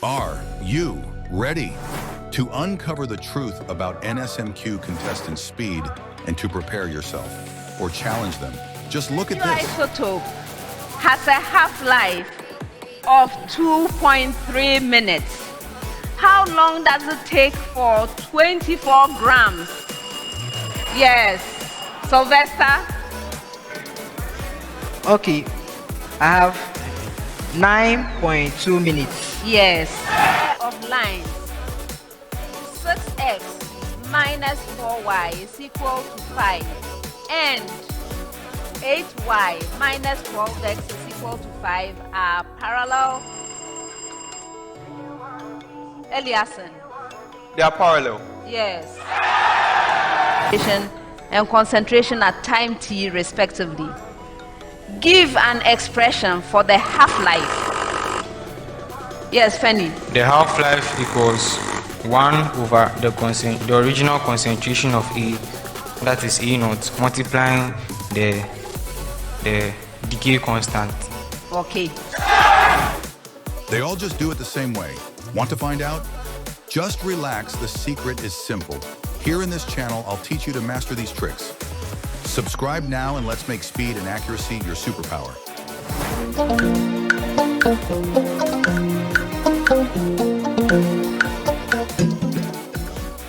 Are you ready to uncover the truth about NSMQ contestant speed and to prepare yourself or challenge them? Just look at this. Isotope has a half-life of 2.3 minutes. How long does it take for 24 grams? Yes, Sylvester? Okay, I have 9.2 minutes. Yes. Of lines, 6x minus 4y is equal to 5, and 8y minus 12x is equal to 5 are parallel. Eliason? They are parallel. Yes. And concentration at time t respectively. Give an expression for the half-life. Yes, Fanny. The half-life equals 1 over the original concentration of A, that is A naught, multiplying the decay constant. Okay. They all just do it the same way. Want to find out? Just relax, the secret is simple. Here in this channel, I'll teach you to master these tricks. Subscribe now and let's make speed and accuracy your superpower.